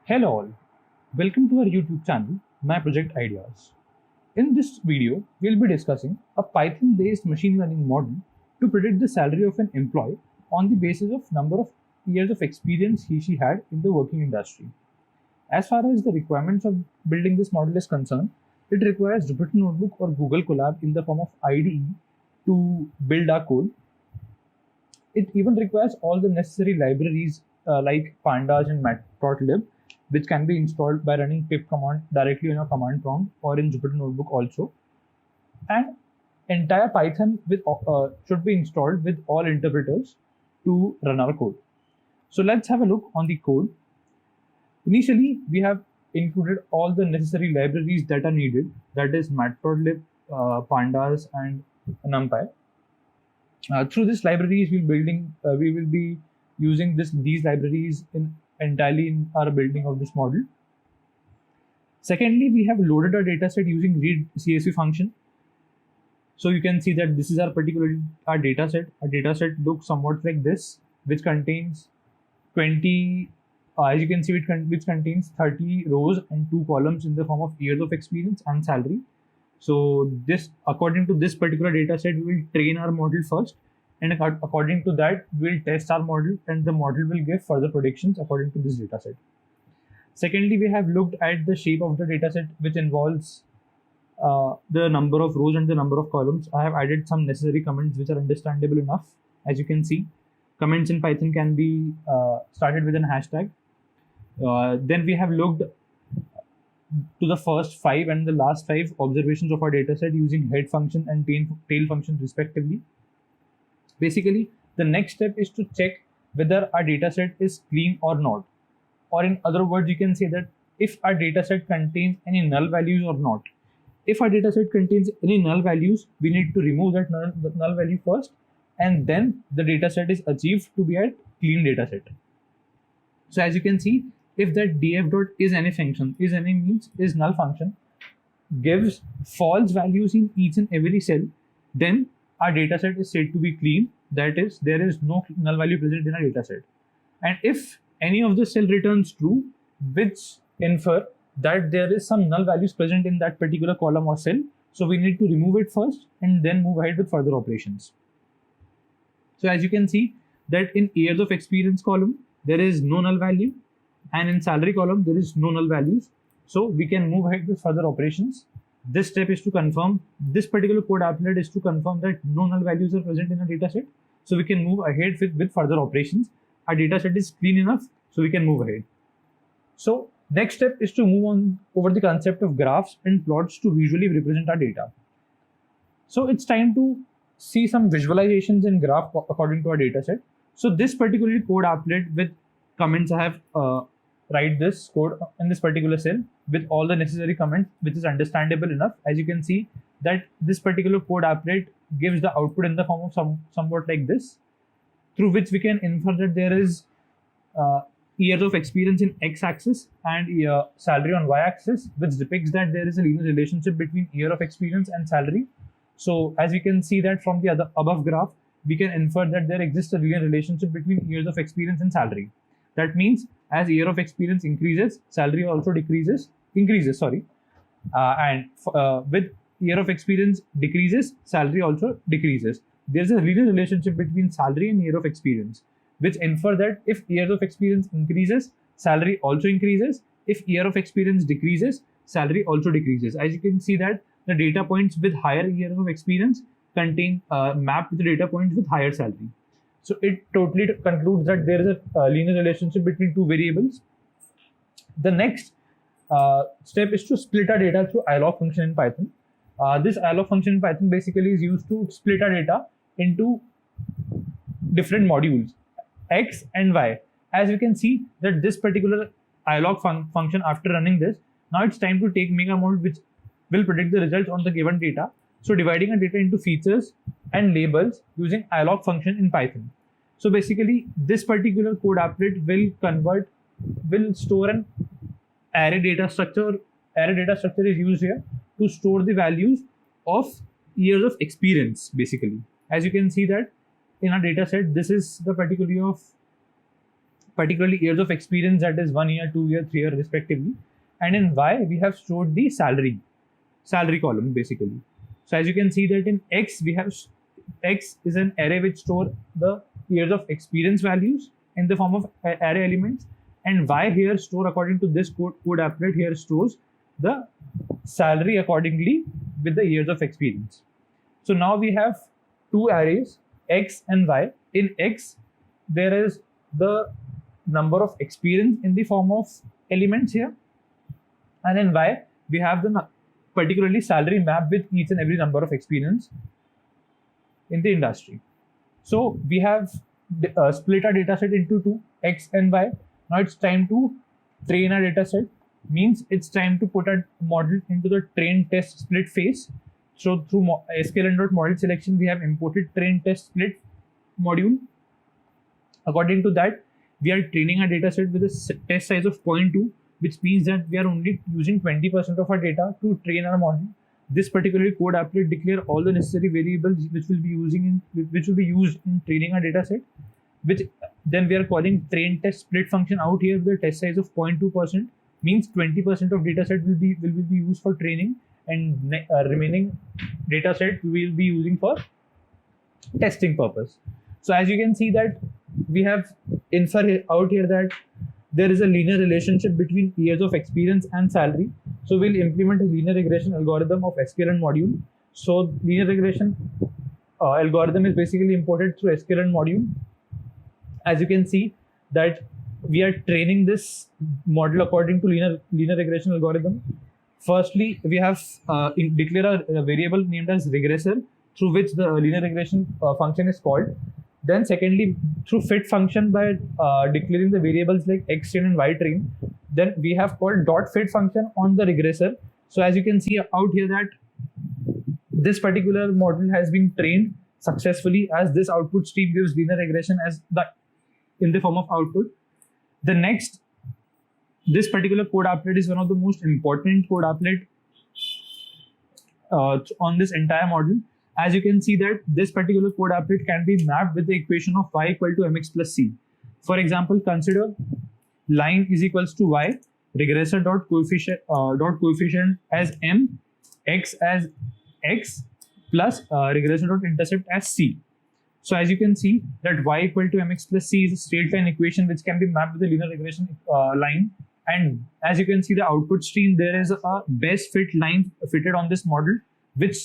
Hello all, welcome to our YouTube channel, My Project Ideas. In this video, we'll be discussing a Python-based machine learning model to predict the salary of an employee on the basis of number of years of experience he/she had in the working industry. As far as the requirements of building this model is concerned, it requires Jupyter Notebook or Google Colab in the form of IDE to build our code. It even requires all the necessary libraries like pandas and matplotlib, which can be installed by running pip command directly on your command prompt or in Jupyter Notebook also. And entire Python should be installed with all interpreters to run our code. So let's have a look on the code. Initially, we have included all the necessary libraries that are needed, that is matplotlib, pandas, and numpy. Through these libraries, we will be using these libraries entirely in our building of this model. Secondly, we have loaded our dataset using read CSV function. So you can see that this is our dataset. Our dataset looks somewhat like this, which contains 20, as you can see, which contains 30 rows and 2 columns in the form of years of experience and salary. So this, according to this particular data set, we will train our model first, and according to that, we'll test our model, and the model will give further predictions according to this data set. Secondly, we have looked at the shape of the data set, which involves the number of rows and the number of columns. I have added some necessary comments which are understandable enough. As you can see, comments in Python can be started with an hashtag. Then we have looked to the first 5 and the last 5 observations of our dataset using head function and tail function respectively. Basically, the next step is to check whether our dataset is clean or not. Or in other words, you can say that if our dataset contains any null values or not. If our dataset contains any null values, we need to remove that null value first, and then the dataset is achieved to be a clean dataset. So as you can see, if that df.isAny function, isAny means is null function, gives false values in each and every cell, then our dataset is said to be clean. That is, there is no null value present in our dataset. And if any of the cell returns true, which infer that there is some null values present in that particular column or cell, so we need to remove it first and then move ahead with further operations. So as you can see that in years of experience column, there is no null value, and in salary column, there is no null values. So we can move ahead with further operations. This step is to confirm, this particular code applet is to confirm that no null values are present in a dataset. So we can move ahead with further operations. Our dataset is clean enough, so we can move ahead. So next step is to move on over the concept of graphs and plots to visually represent our data. So it's time to see some visualizations in graph according to our dataset. So this particular code applet with comments, I have write this code in this particular cell with all the necessary comments, which is understandable enough. As you can see that this particular code applet gives the output in the form of somewhat like this, through which we can infer that there is years of experience in x-axis and salary on y-axis, which depicts that there is a linear relationship between year of experience and salary. So as you can see that from the above graph, we can infer that there exists a linear relationship between years of experience and salary. That means as year of experience increases, salary also increases, and with year of experience decreases, salary also decreases. There's a linear relationship between salary and year of experience, which infer that if years of experience increases, salary also increases. If year of experience decreases, salary also decreases. As you can see that the data points with higher years of experience contain map with the data points with higher salary. So it totally concludes that there is a linear relationship between two variables. The next step is to split our data through ilog function in Python. This ilog function in Python basically is used to split our data into different modules, x and y. As you can see that this particular ilog function, after running this, now it's time to make a model which will predict the results on the given data. So dividing our data into features and labels using ilog function in Python. So basically, this particular code applet will store an array data structure. Array data structure is used here to store the values of years of experience, basically. As you can see that in our data set, this is the particularly of particularly years of experience, that is 1 year, 2 year, 3 year respectively. And in Y, we have stored the salary column basically. So as you can see that in X, we have X is an array which store the years of experience values in the form of array elements, and Y here store according to this code applet here stores the salary accordingly with the years of experience. So now we have two arrays, X and Y. In X, there is the number of experience in the form of elements here, and in Y, we have the particularly salary map with each and every number of experience in the industry. So we have split our dataset into two, X and Y. Now it's time to train our dataset. Means it's time to put our model into the train test split phase. So through sklearn.model selection, we have imported train test split module. According to that, we are training our dataset with a test size of 0.2, which means that we are only using 20% of our data to train our model. This particular code applet declare all the necessary variables which will be used in training our dataset, which then we are calling train test split function out here with a test size of 0.2%. Means 20% of dataset will be used for training, and remaining dataset we will be using for testing purpose. So as you can see that we have infer out here that there is a linear relationship between years of experience and salary. So we'll implement a linear regression algorithm of sklearn module. So linear regression algorithm is basically imported through sklearn module. As you can see that we are training this model according to linear regression algorithm. Firstly, we have declared a variable named as regressor through which the linear regression function is called. Then secondly, through fit function by declaring the variables like x train and y train. Then we have called dot fit function on the regressor. So as you can see out here that this particular model has been trained successfully, as this output stream gives linear regression as in the form of output. The next, this particular code applet is one of the most important code applet on this entire model. As you can see that this particular code applet can be mapped with the equation of y equal to mx plus c. For example, consider line is equals to y, regressor dot coefficient as m, x as x, plus regressor dot intercept as c. So as you can see that y equal to mx plus c is a straight line equation which can be mapped with a linear regression line. And as you can see the output stream, there is a best fit line fitted on this model, which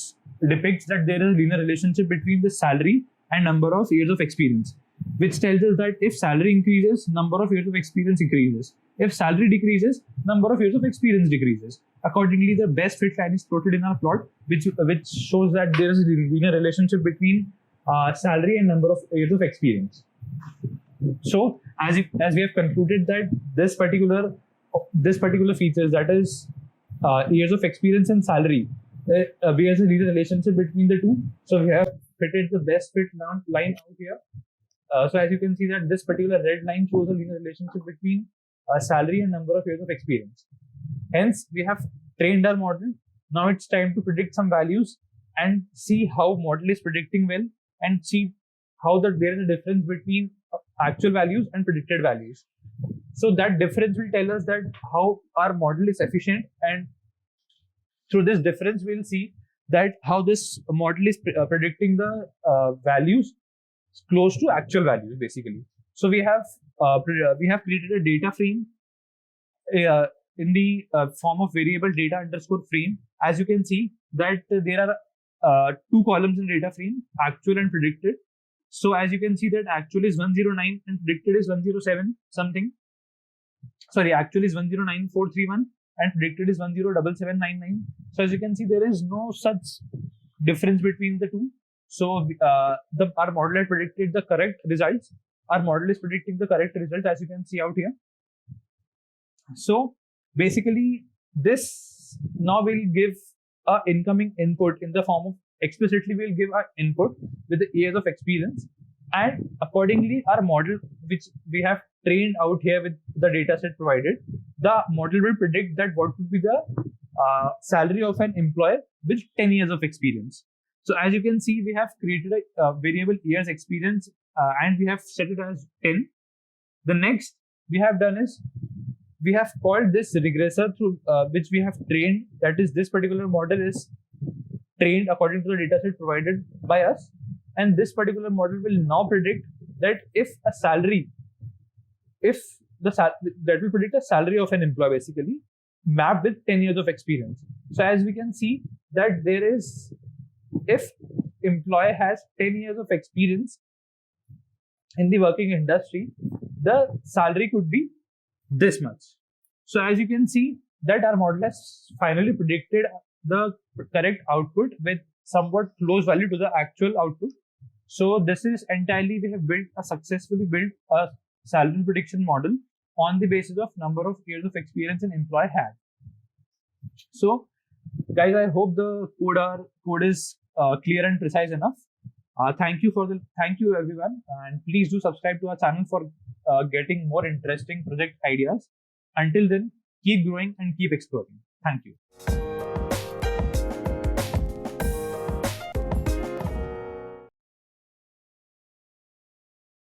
depicts that there is a linear relationship between the salary and number of years of experience, which tells us that if salary increases, number of years of experience increases. If salary decreases, number of years of experience decreases. Accordingly, the best fit line is plotted in our plot, which shows that there is a linear relationship between salary and number of years of experience. So as we have concluded that this particular features, that is years of experience and salary, there's a linear relationship between the two. So we have fitted the best fit line out here. So as you can see that this particular red line shows a linear relationship between salary and number of years of experience. Hence, we have trained our model. Now it's time to predict some values and see how model is predicting well, and see how there is a difference between actual values and predicted values. So that difference will tell us that how our model is efficient, and through this difference we'll see that how this model is predicting the values close to actual values basically. So we have created a data frame in the form of variable data underscore frame. As you can see that there are two columns in data frame, actual and predicted. So as you can see that actual is 109 and predicted is 107 something. Sorry, actual is 109,431 and predicted is 107799. So as you can see, there is no such difference between the two. So our model has predicted the correct results. Our model is predicting the correct result, as you can see out here. So basically, this now will give a incoming input in the form of explicitly we'll give our input with the years of experience, and accordingly our model, which we have trained out here with the data set provided, the model will predict that what would be the salary of an employee with 10 years of experience. So as you can see, we have created a variable years experience and we have set it as 10. The next, we have done is we have called this regressor through which we have trained. That is, this particular model is trained according to the dataset provided by us, and this particular model will now predict that if a salary, that will predict a salary of an employee basically mapped with 10 years of experience. So as we can see that there is, if employee has 10 years of experience in the working industry, the salary could be this much. So as you can see that our model has finally predicted the correct output with somewhat close value to the actual output. So this is entirely, we have successfully built a salary prediction model on the basis of number of years of experience an employee had. So guys, I hope the code is clear and precise enough. Thank you everyone, and please do subscribe to our channel for getting more interesting project ideas. Until then, keep growing and keep exploring. Thank you.